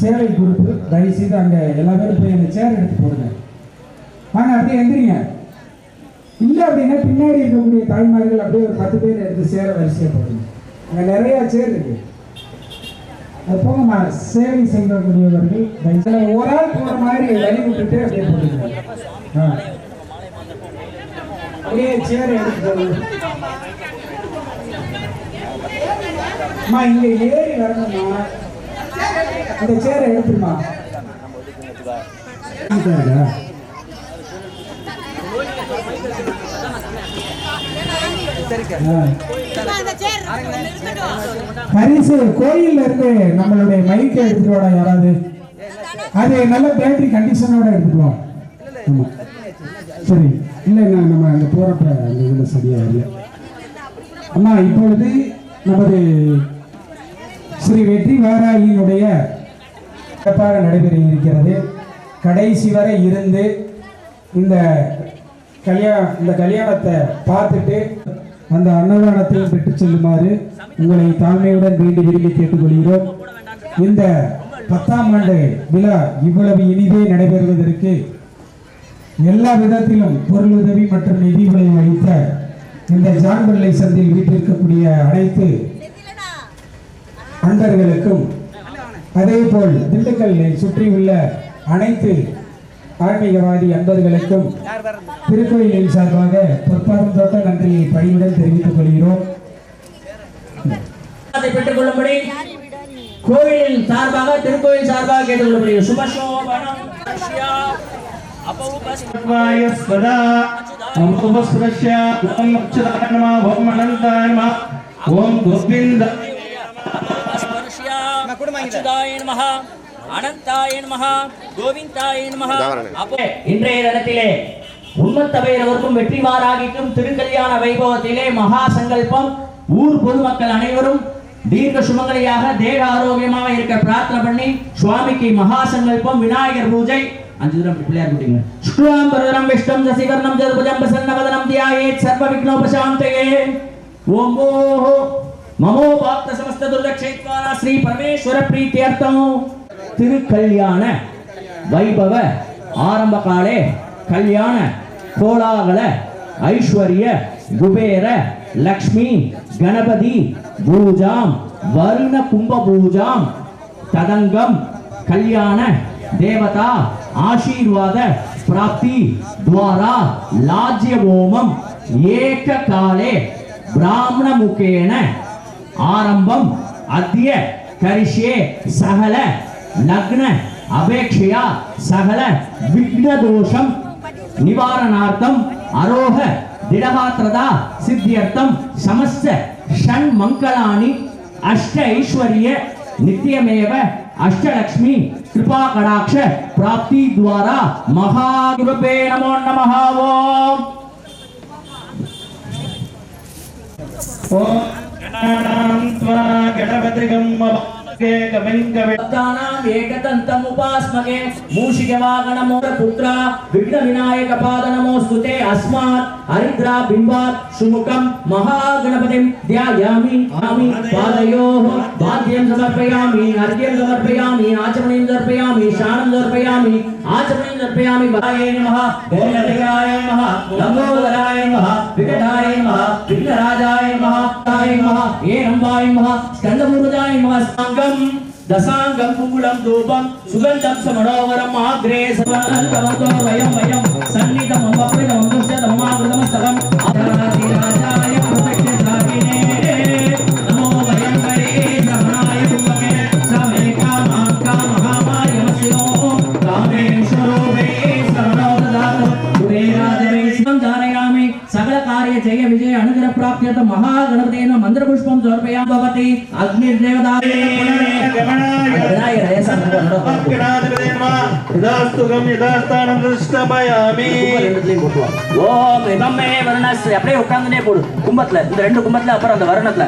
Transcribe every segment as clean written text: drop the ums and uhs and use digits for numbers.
சேவை குரூப் தயவு செய்து அங்க எல்லா பேரும் போய் அந்த சேர் எடுத்து போடுங்க. வாங்க அப்படியே எந்திரிங்க. இல்லை அப்படின்னா பின்னாடி இருக்கக்கூடிய தாய்மார்கள் அப்படியே ஒரு 10 பேர் எடுத்து சேர வரிசையாக போடுங்க. அங்கே நிறையா சேர் இருக்கு. அது போகமா சேவை செய்யக்கூடியவர்கள் ஒரு ஆள் போகிற மாதிரி வழி விட்டுட்டு அப்படியே போடுங்க. அப்படியே சேர் எடுத்து போடுங்க. அம்மா இங்கே ஏறி வரணும்மா, அந்த சேரை எடுத்துருமா. பரிசு கோயில்ல இருந்து நம்மளுடைய மைக்கை எடுத்துட்டு வாடா யாராவது. அது நல்ல பேட்டரி கண்டிஷனோட எடுத்துட்டு வா. சரி, இல்லைங்க நம்ம அங்க போறப்ப அந்த இதுல சரியா இல்லை. அம்மா இப்பொழுது நமது ஸ்ரீ வெற்றி வாராகியினுடைய சிறப்பாக நடைபெற இருக்கிறது. கடைசி வரை இருந்து இந்த கல்யாணத்தை பார்த்துட்டு அந்த அன்னதானத்தையும் பெற்று செல்லுமாறு உங்களை தாழ்மையுடன் வேண்டி விரும்பி கேட்டுக்கொள்கிறோம். இந்த 10ஆம் ஆண்டு விழா இவ்வளவு இனிதே நடைபெறுவதற்கு எல்லா விதத்திலும் பொருளுதவி மற்றும் நிதி உதவி அளித்த இந்த ஜான்பிள்ளை சந்தில் வீட்டிற்கக்கூடிய அனைத்து அன்பர்களுக்கும், அதேபோல் திண்டுக்கல்லை சுற்றியுள்ள அனைத்து ஆன்மீகவாதி அன்பர்களுக்கும் திருக்கோயிலின் சார்பாக பொற்பாதம் தொட்ட நன்றியை பணியுடன் தெரிவித்துக் கொள்கிறோம். பெற்றுக் கொள்ளும்படி கோவிலின் சார்பாக திருக்கோயில் சார்பாக கேட்டுக்கொள்ளப்படுகிறது. சுபசோபனம் ஓம் கோவிந்த அனந்தாய நமஹ கோவிந்தாய நமஹ. இன்றைய தினத்திலே உண்மத்தபையரவருக்கும் வெற்றி வாராகிக்கும் திருக்கல்யாண வைபவத்திலே மகா சங்கல்பம். ஊர் பொதுமக்கள் அனைவரும் தீர்க்க சுமங்கலியாக தேக ஆரோக்கியமாக இருக்க பிரார்த்தனை பண்ணி சுவாமிக்கு மகா சங்கல்பம். விநாயகர் பூஜை 5 தடவை பிள்ளையார் கூட்டிங்க. சுக்லாம் பரதரம் விஷ்ணம் சசிவர்ணம் ஜதுபுஜம் பிரசன்னவதனம் தியாயேத் சர்வ விக்னோபசாந்தயே. ஓம் ஓஹோ மமோ பாக்த சமஸ்த துர்தக்ஷேத்வாரா ஸ்ரீ பரமேஸ்வர பிரீத்தியர்த்தம். திருக்கல்யாண வைபவ ஆரம்ப காலே கல்யாண கோலாகல ஐஸ்வர்ய குபேர லக்ஷ்மி கணபதி பூஜாம் வருண கும்ப பூஜாம் ததங்கம் கல்யாண தேவதா ஆசீர்வாத பிராப்தி द्वारा लाज्य होमम एक काले ब्राह्मण मुखेन आरंभम अद्य करिष्ये सहल लग्न अपेक्षया सहल विघ्न दोषम निवारणार्थम अरोह दिडगात्रदा सिद्ध्यर्थम समस्त षण्मङ्गलानि अष्ट ऐश्वर्य नित्यमेव अष्टलक्ष्मी कृपा कटाक्ष प्राप्ति द्वारा महागुरुपे नमो नमः। ओम एकतन्तमुपास्मगे मूषिकवाहनमोरपुत्र विघ्नविनायकपादनमोस्तुते अस्मात् हरिद्रा बिम्बात् सुमुखं महागणपतिं ध्यायामि पादयोः वाद्यं समर्पयामि अर्घ्यं समर्पयामि आचमनीं समर्पयामि शानं समर्पयामि आचमनीं समर्पयामि भवाय नमः गणपतये नमः लंबोदराय नमः विकटाय नमः विघ्नराजाय नमः हेरम्बाय नमः स्कन्दमूर्धाय नमः सांगं दशांगं कुकुलं धूपं सुगंधं समनोवरम् आग्रे सर्वन्तमतो वयं सन्निधं वप्रदं दुष्टतममावृतमस्तकम् आराधिराजाय प्रत्यक्षाकिने नमो वयं करे समनाय कुम्भके समे कामहामायमस्यो कामेश्वरोवे सर्वोददातो कुबेरादेवे शिवं धारयामि सकल कार्य जय विजय अनुग्रह प्राप्त्यर्थ महागणपतेन मंत्रपुष्पं समर्पयामि भवति अग्निर्देवताय ஓம் இதமே வர்ணஸ்ய அப்படியே உட்கார்ந்துனே போடு கும்பத்துல இந்த ரெண்டு கும்பத்துல அப்புறம் அந்த வர்ணத்துல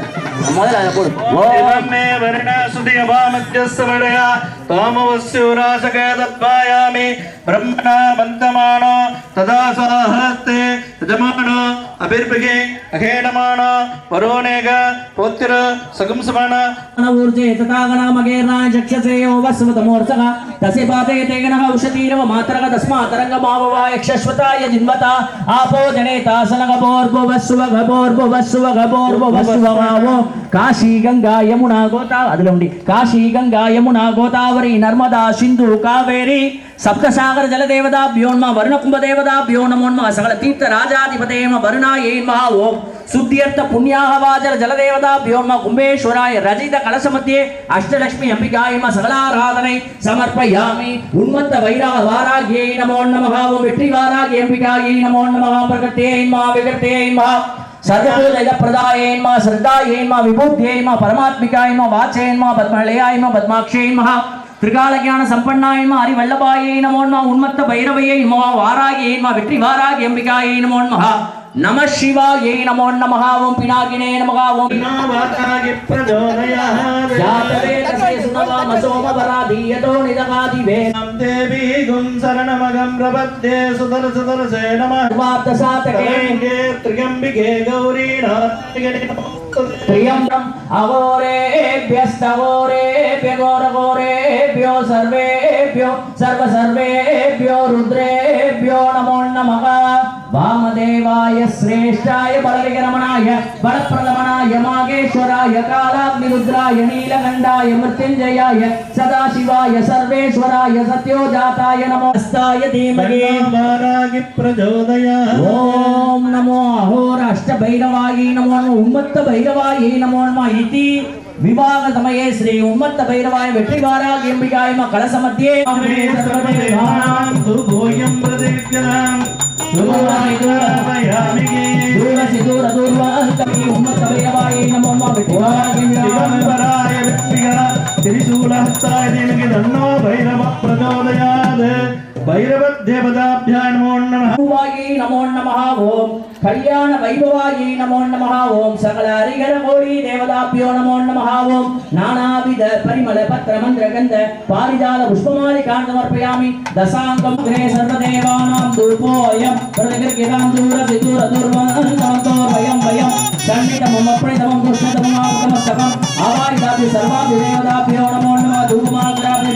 முதல்ல அத போடு ஓமே வர்ணசுதியபா மத்யஸ்வடயா தாமவஸ்யூராசகதப்பாயாமி பிரம்மணா பந்தமானோ ததா சாஹஸ்தே தஜமானோ அபிர்பிகே அகேடமானோ வரோனேக போத்திர சகும்சமான ஊர்ஜே ததாகண மகேர்ணா ஜக்ஷசே ஓவஸ்வதமோர்சக தசே பாதே தேகண உஷதீரவ மாதரக தஸ்மாதரங்க மாவவா யக்ஷஸ்வதாய ஜின்வதா आपो जनेता सनगबोर्बुवस्सुवगबोर्बुवस्सुवगबोर्बुवस्सुवगावो काशी गंगा यमुना गोता अदलुंडी काशी गंगा यमुना गोदावरी नर्मदा सिंधु कावेरी सप्तसागर जलदेवताभ्यो नमः वरुणकुंभदेवताभ्यो नमो नमः सकल तीर्थ राजाधिपते नमः वरुणायै नमः ओम शुद्ध्यर्थ पुण्याहवाचर जलदेवताभ्यो नमः कुंभेश्वराय रजित कलश मध्ये अष्टलक्ष्मी अंबिकायै नमः सकलाराधनै समर्पयामि उन्मत्त वैराग्यै नमो नमः ओम वेट्टिवाराग्यै अंबिकायै नमो नमः प्रकृत्यै नमः विकृत्यै नमः सर्वभूत प्रदायै नमः श्रद्धायै नमः विभूत्यै नमः परमात्मिकायै नमः वाचयै नमः पद्मलयायै नमः पद्माक्षयै नमः त्रिकाल ज्ञान संपन्नाय नमः हरिवल्लभायै नमो नमः उन्मत्त भैरवयै नमः वाराग्यै नमः वेट्टिवाराग्यै अंबिकायै नमो नमः नमः शिवायै नमो नमः ओम पिनाकिने नमः ओम नावातागे प्रचोदयात् जातवेदसे सुनवामसोमवराधीयतो निदगादिवे नम देवी गुं शरणमगं प्रपद्ये सुदर्शदर्शे नमः वाप्तसातके त्र्यंबिके गौरी नाथिके त्र्यंबकम् अघोरेभ्यस्तघोरेभ्यो घोरघोरेभ्यो सर्वेभ्यो सर्वसर्वेभ्यो रुद्रेभ्यो नमो नमः वामदेवाय श्रेष्ठाय बलविक्रमणाय बलप्रदमनाय मागेश्वराय कालाग्निरुद्राय नीलकण्ठाय मृत्युञ्जयाय सदाशिवाय सर्वेश्वराय सत्योजाताय नमो हस्ताय धीमहि वारागि प्रचोदयात् ओम नमो अहोराष्टभैरवाय नमो उन्मत्त भैरवाय नमो नमः इति विवाह समये श्री उन्मत्त भैरवाय वेट्टिवाराग्यै अंबिकायै नमः कलश मध्ये सर्वदेवानां दुर्गोयं प्रदिव्यताम् उन्मत्त भैरवाय नमो नमः वेट्टिवाराग्यै त्रिशूलहस्ताय धीमहि तन्नो भैरवः प्रचोदयात् भैरवदेवताभ्यां नमो नमः नमो नमः ओम कल्याण वैभवायै नमो नमः ओम सकल हरिहर कोटि देवताभ्यो नमो नमः ओम नानाविध परिमल पत्र मंत्र गंध पारिजात पुष्पमालिकां समर्पयामि दशांगं ग्रे सर्वदेवानां धूपोऽयं प्रतिगृह्यतां दूरसिदूरदूर्वन्तो वयं सन्निधं मम प्रणतमं दुष्टतममावतमस्तकम् आवाहिताभ्यो सर्वाभ्यो देवताभ्यो नमो नमः धूपमाग्राभ्यो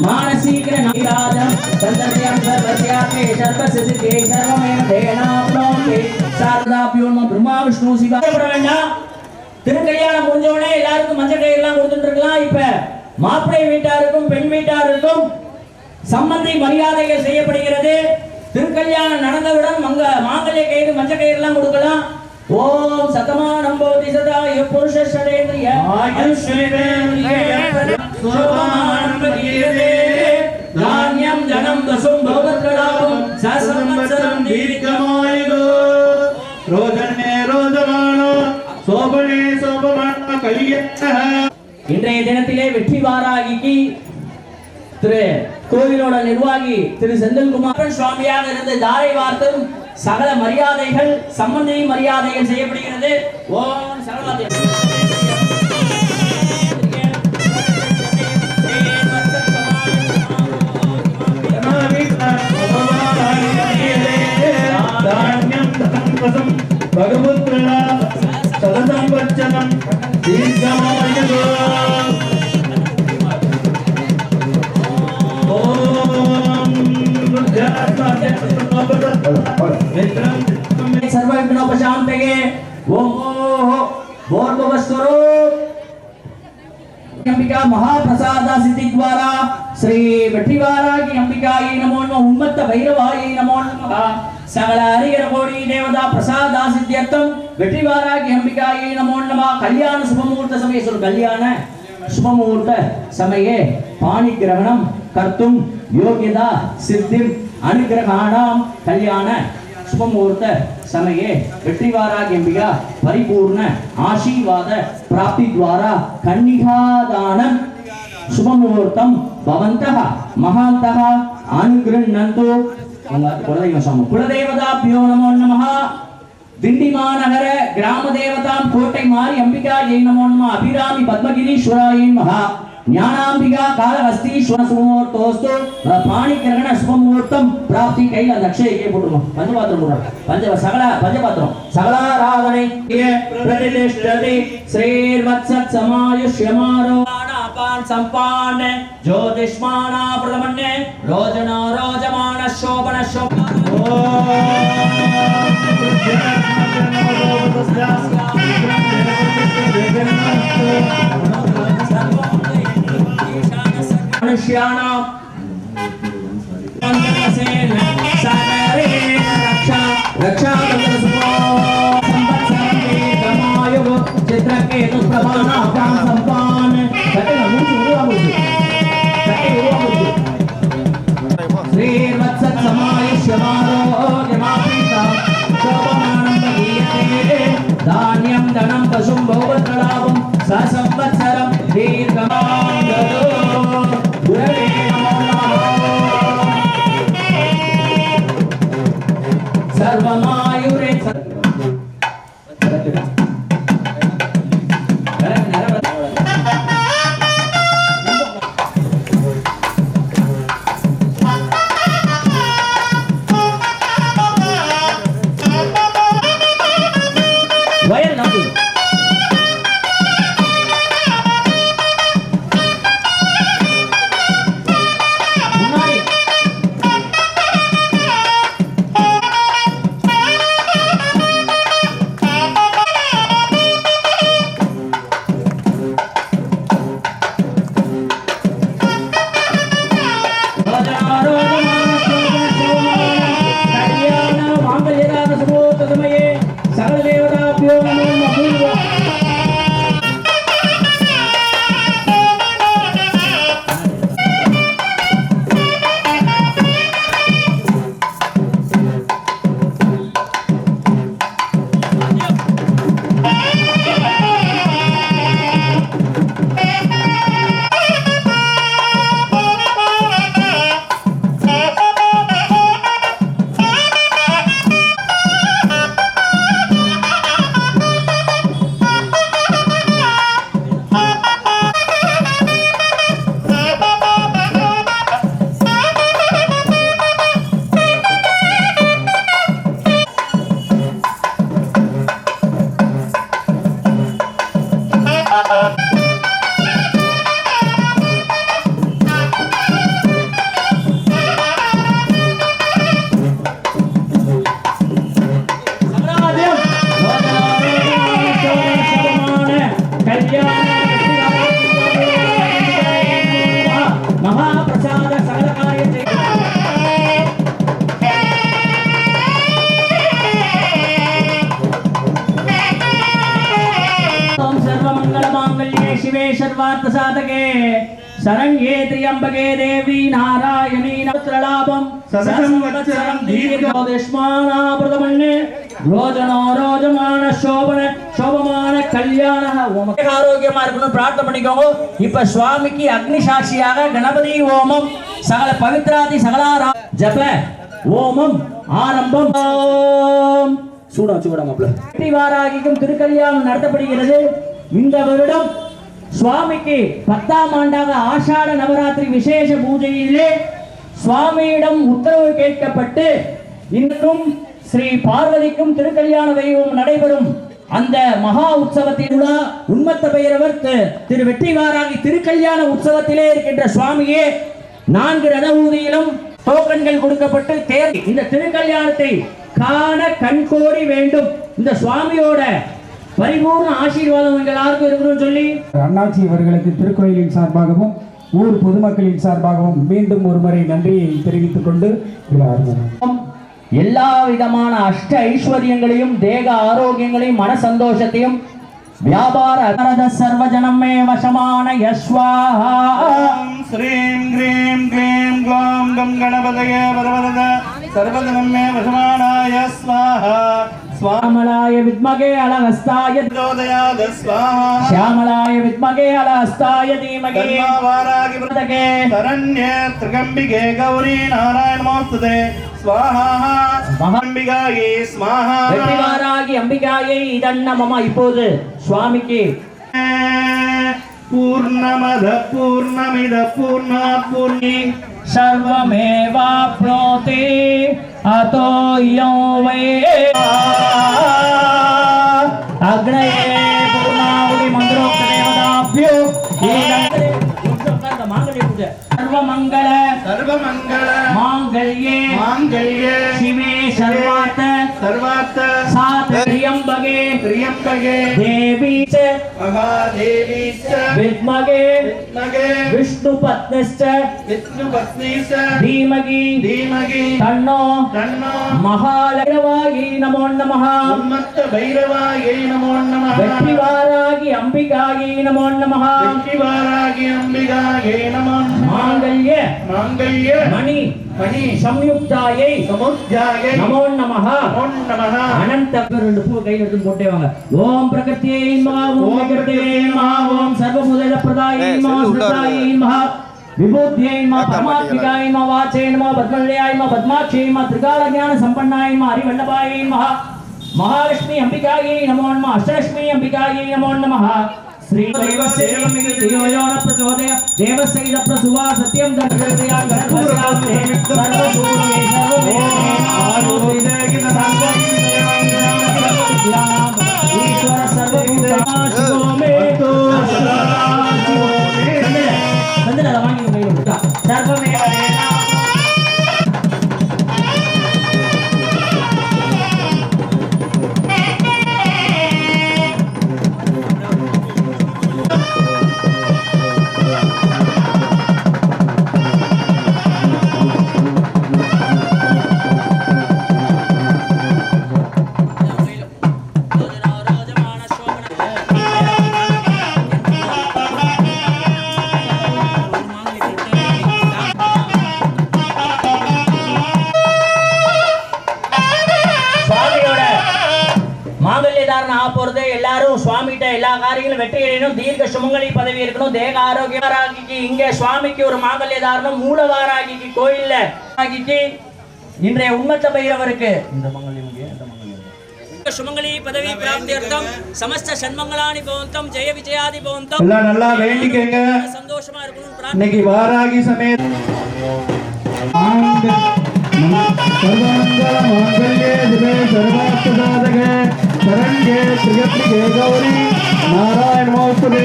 मानसिक नीराजं संदर्भ्यं सर्वस्याते सर्वस्य सिद्धे सर्वमेव देनाप्नोति சாரதாபியோ நம பிரம்மா விஷ்ணு சிவா பட வேண்டாம் திருக்கல்யாணம் முடிஞ்சோடனே எல்லாருக்கும் மஞ்சள் கயிறுலாம் கொடுத்துட்டு இருக்கலாம் இப்ப மாப்பிள்ளை வீட்டாருக்கும் பெண் வீட்டாருக்கும் சம்பந்தி மரியாதைகள் செய்யப்படுகிறது திருக்கல்யாணம் நடந்தவுடன் மாங்கல்ய கயிறு மஞ்சள் கயிறுலாம் கொடுக்கலாம் ஓம் சதமானம் போதி சதாய புருஷ ஷடேந்திரிய ஆயுஷ்வேந்திரிய சோமானம் பரியதே தான்யம் ஜனம் தசும் பவத்கடாபம் சசம்வத்சரம் தீர்க்கமாயுகோ சோபனே சோபமான கல்யாண. இன்றைய தினத்திலே வெற்றி வாராகிக்கு திரு கோவிலோட நிர்வாகி திரு செந்தில்குமாரன் சுவாமியாக இருந்து தாரை வார்த்தும் சகல மரியாதைகள் சம்பந்தி மரியாதைகள் செய்யப்படுகிறது. ஓம் சரவணாதி பகவத்ரா சதசம்பச்சனம் தீர்க்கமாயோ. सर्व विघ्नोपशान्तये ओम भोर्भुवस्वरूप अंबिका महाप्रसाद सिद्धि द्वारा श्री वेट्टिवारागी अंबिकायै नमो नमः उन्मत्त भैरवायै नमो नमः सकल हरिहर कोटि देवता प्रसाद सिद्ध्यर्थम वेट्टिवारागी अंबिकायै नमो नमः कल्याण शुभमुहूर्त समये कल्याण शुभमुहूर्त समये पाणिग्रहणं कर्तुं योग्यता सिद्धिं अनुग्रहाणां कल्याण शुभमुहूर्त समये वेट्टिवारागी अंबिका परिपूर्ण आशीर्वाद प्राप्ति द्वारा कन्निकादानं शुभमुहूर्तं भवन्तः महान्तः अनुगृह्णन्तु. कुलदेवताभ्यो नमो नमः. दिण्डिमानगर ग्राम देवतां कोटै मारी अंबिकायै नमो नमः. अभिरामी पद्मगिरीश्वरायै नमः. ज्ञानांबिका कालहस्तीश्वर सुमुहूर्तोस्तु पाणिग्रहण शुभमुहूर्तं प्राप्ति कैल दक्षयके पुटुम पंचपात्रम पंच सकल पंचपात्रम सकलाराधने प्रतिष्ठति श्रीर्वत्सत् समायुष्यमारो अपान संपान ज्योतिष्माना प्रथमन्ने रोजना रोजमान शोभन शोभन मनुष्याणां पंचदशेन सागरे रक्षा रक्षा संवत्सरं चित्रकेतु प्रभानाभ्यां संपान श्रीर्वत्सत् समायुष्यमारोग्यमापीता शोभमानं दीयते धान्यं धनं पशुं भोगत्रलाभं ससंवत्सरं दीर्घमां ददो गुरवे नमो नमः. सर्वमायुरे वयल नमः. शिवे सर्वार्थ साधके शरण्ये त्र्यंबके देवी नारायणी नमस्त्रलाभं ससंवत्सरं दीर्घोदिष्माना प्रथमन्ने रोजनो रोजमान शोभन शोभमान கல்யாண ஹோமம். ஆரோக்கியமா இருக்கணும் பிரார்த்தனை பண்ணிக்கோங்க. இப்ப சுவாமிக்கு அக்னி சாட்சியாக கணபதி ஹோமம் சகல பவித்ராதி சகலாரா ஜப ஹோமம் ஆரம்பம். வெற்றி வாராகிக்கும் திருக்கல்யாணம் நடத்தப்படுகிறது. இந்த வருடம் சுவாமிக்கு 10ஆம் ஆண்டாக ஆஷாட நவராத்திரி விசேஷ பூஜையிலே சுவாமியிடம் உத்தரவு கேட்கப்பட்டு இன்னும் ஸ்ரீ பார்வதிக்கும் திருக்கல்யாண வைபவம் நடைபெறும். அந்த மகா உற்சவத்தில் உண்மத்த பைரவர் திரு வெற்றி வாராகி திருக்கல்யாண உற்சவத்திலே இருக்கின்ற சுவாமியே 4 ரத ஊதியிலும் டோக்கன்கள் கொடுக்கப்பட்டு தேர் இந்த திருக்கல்யாணத்தை காண கண்கோடி வேண்டும். இந்த சுவாமியோட பரிபூர்ண ஆசீர்வாதம் எல்லாருக்கும் இருக்கணும்னு சொல்லி அண்ணாச்சி அவர்களுக்கு திருக்கோயிலின் சார்பாகவும் ஊர் பொதுமக்களின் சார்பாகவும் மீண்டும் ஒருமுறை நன்றியை தெரிவித்துக் கொண்டு எல்லா விதமான அஷ்ட ஐஸ்வர்யங்களையும் தேக ஆரோக்கியங்களையும் மன சந்தோஷத்தையும் வியாபார சர்வஜனமே வசமான யஸ்வாஹா. ஸ்ரீம் க்ரீம் க்ளீம் க்ளோம் கம் கணபதயே வரவரத சர்வஜனமே வசமானாய ஸ்வாஹா. श्यामलाय विद्महे अलहस्ताय प्रचोदयात् स्वाहा. श्यामलाय विद्महे अलहस्ताय धीमहि वारागि वृतके शरण्ये त्र्यम्बिके गौरी नारायण नमोस्तुते स्वाहा. அம்பிகாயே ஸ்வாஹா. வெற்றி வாராகி அம்பிகாயை இதன்ன மம. இப்போது சுவாமிக்கு பூர்ணமத பூர்ணமித பூர்ணாத் பூர்ணி सर्वमेवाप्नोति अतो यो वै अग्नये पूर्णाहुति मंत्रोक्त देवताभ्यो सर्वमंगल सर्वमंगल मांगल्ये मांगल्ये शिवे सर्वार्थ सर्वार्थ त्र्यंबके त्र्यंबके देवी च महादेवी च विद्महे विद्महे विष्णुपत्नीश्च विष्णुपत्नीश्च धीमहि धीमहि तन्नो तन्नो महालक्ष्मी नमो नमः. उन्मत्त भैरवायै नमो नमः. வெற்றி வாராகி அம்பிகாயை நமோ நமः. வெற்றி வாராகி அம்பிகாயை நமோ நமः. மாங்கல்ய மாங்கல்ய மணி மணி சம்யுக்தாயை சமுத்யாயை நமோ நமः. நமோ நமः. அனந்த ரெண்டு பூ கையில் எடுத்து போட்டே வாங்க. ஓம் பிரகிருத்யை நமः. ஓம் விக்ரத்யை நமः. ஓம் சர்வபூத பிரதாயை நமः. ஸ்ருதாயை நமः. विभूत्यै नमः. परमात्मिकाय नमः. वाचे नमः. पद्मलयाय नमः. पद्माक्षै नमः. त्रिकाल ज्ञान संपन्नाय नमः. हरिवल्लभायै नमः. महालक्ष्मी अंबिकायै नमो नमः. अष्टलक्ष्मी अंबिकायै नमो नमः. श्री देवस्य धियो न प्रचोदय देवस्य इद प्रसुवा सत्यं दर्शयत्या गणपस्यास्ते सर्वसूर्ये सर्ववेदे आरूढे ईश्वर सर्वभूताशो मे तो संदला वांगी கையில விட்டா सर्वमे எல்லாரும் சுவாமிகிட்ட எல்லா காரியங்களும் வெற்றி அடையணும். தீர்க்க சுமங்கலி பதவி இருக்கணும். தேக ஆரோக்கியராகிக்கு இங்க சுவாமிக்கு ஒரு மாங்கல்யதாரணம். மூலவாராகிக்கு கோயில்ல ஆகிக்கு இன்றைய உண்மத்த பைரவருக்கு இந்த மங்கல்யம் இந்த மங்கல்யம் சுமங்கலி பதவி பிராப்தியர்த்தம் சமஸ்த சன்மங்களானி பவந்தம் ஜெய விஜயாதி பவந்தம். எல்லாம் நல்லா வேண்டிக்கங்க. சந்தோஷமா இருக்கணும். இன்னைக்கு வாராகி சமேத सर्वमंगल मांगल्ये शिवे सर्वार्थ साधके शरण्ये त्र्यंबके गौरी नारायण नमोस्तुते.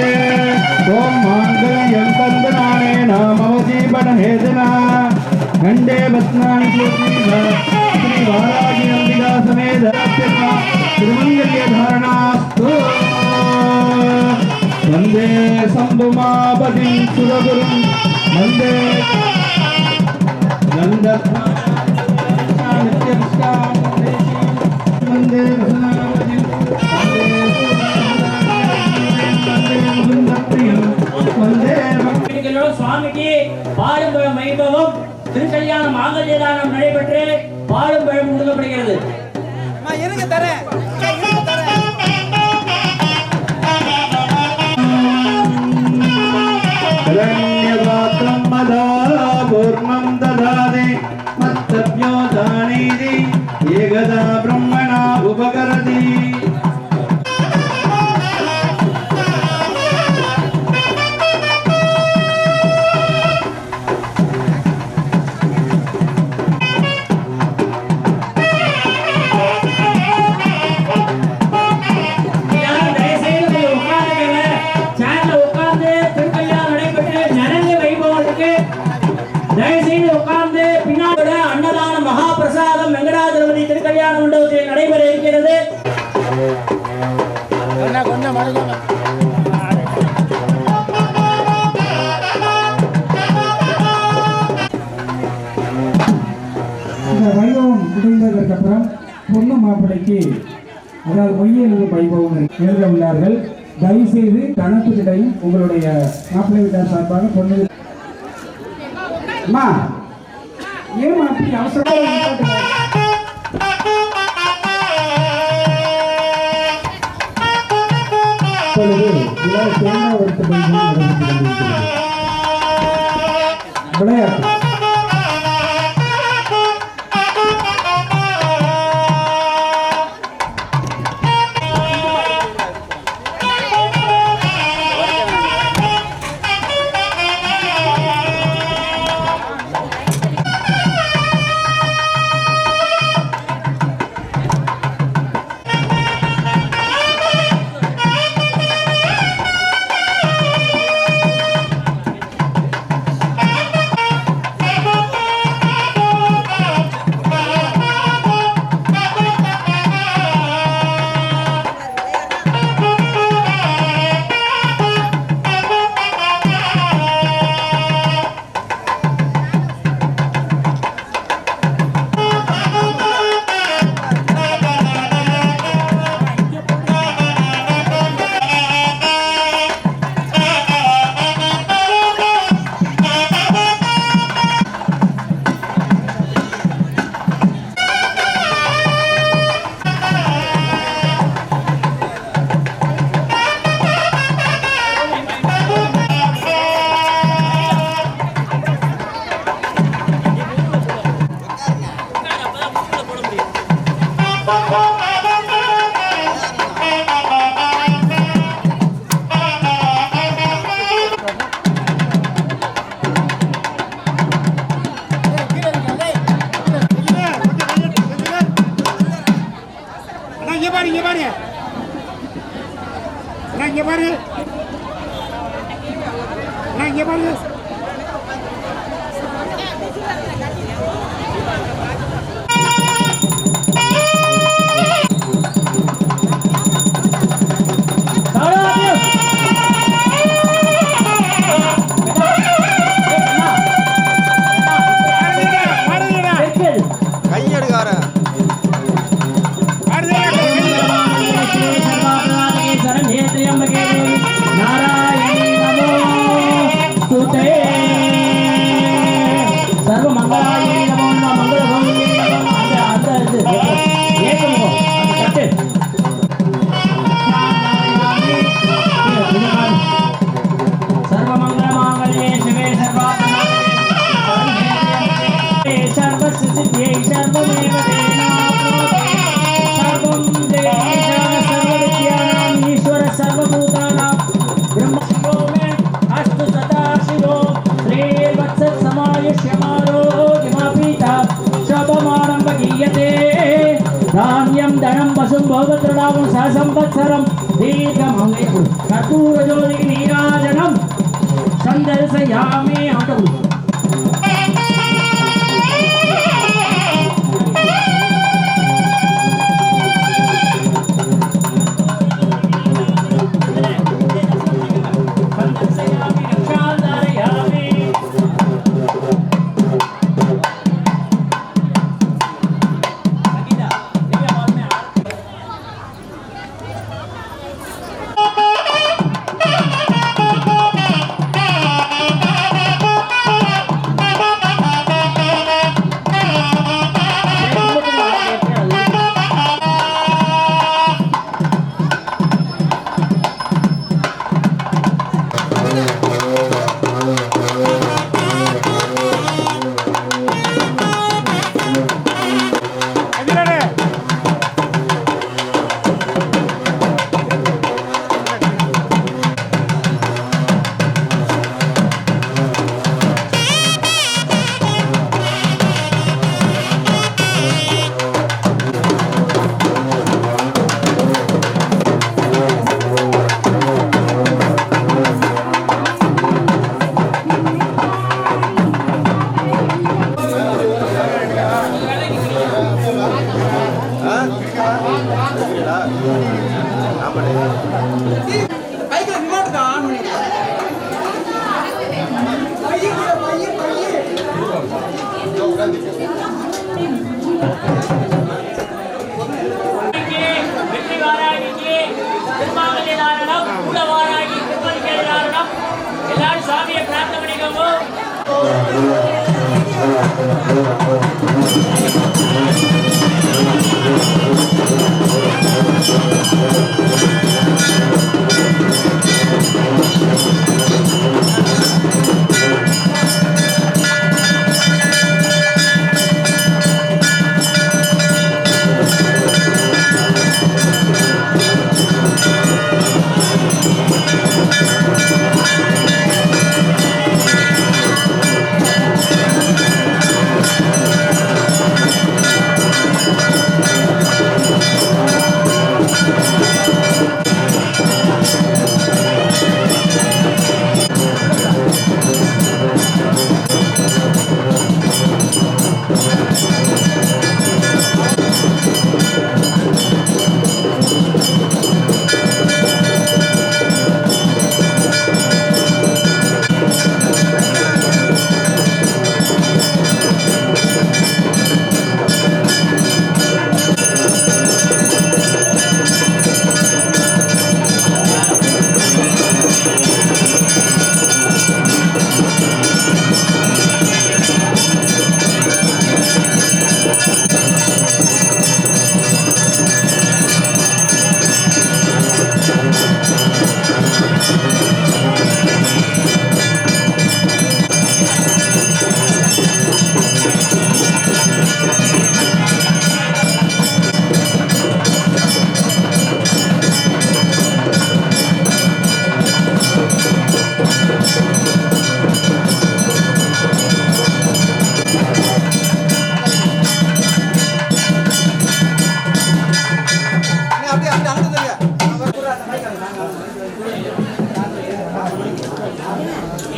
ओम मांगल्यं तन्दनानेन मम जीवन हेतुना खंडे बस्नानि श्री वारागी अंबिका समेत त्रिमंगल्य धारणास्तु. वंदे शंभुमापतिं सुरगुरुं वंदे नंदत्मा சுவாமிக்கு பாலும்பழம் வைபவம் திருக்கல்யாண மாங்கல்யதானம் நடைபெற்று பாலும்பழம் கொடுக்கப்படுகிறது. இந்த வைபவம் முடிந்ததற்கு அப்புறம் பொண்ணு மாப்பிள்ளைக்கு அதாவது மொய் எழுதும் வைபவம் எழுத உள்ளார்கள். தயவுசெய்து கணக்குகிட்டையும் உங்களுடைய மாப்பிள்ளை வீட்டார் சார்பாக பொண்ணு அம்மா ஏன் அப்படி அவசரம் விளையாட்டு धान्यं धनं पशुं भोगत्रणां सहसंवत्सरं दीर्घमङ्गलं कर्पूरज्योतिः नीराजनं सन्दर्शयामि अहं சுவாமியை பிரார்த்தனை பண்ணிக்கோங்க.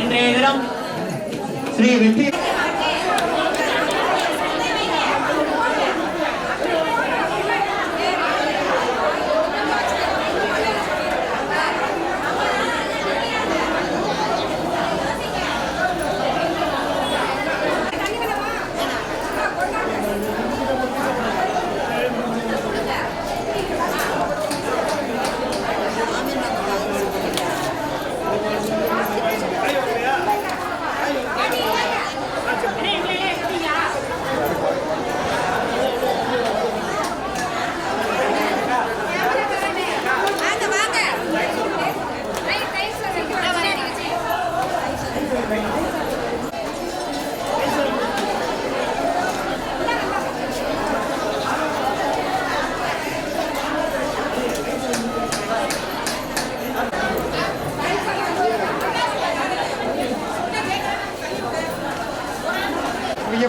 இன்றைய தினம் ஸ்ரீ வெற்றி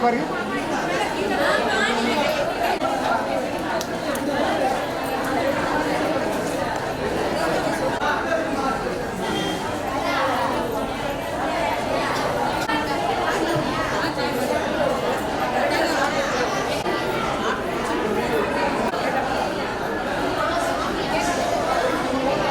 பாருங்க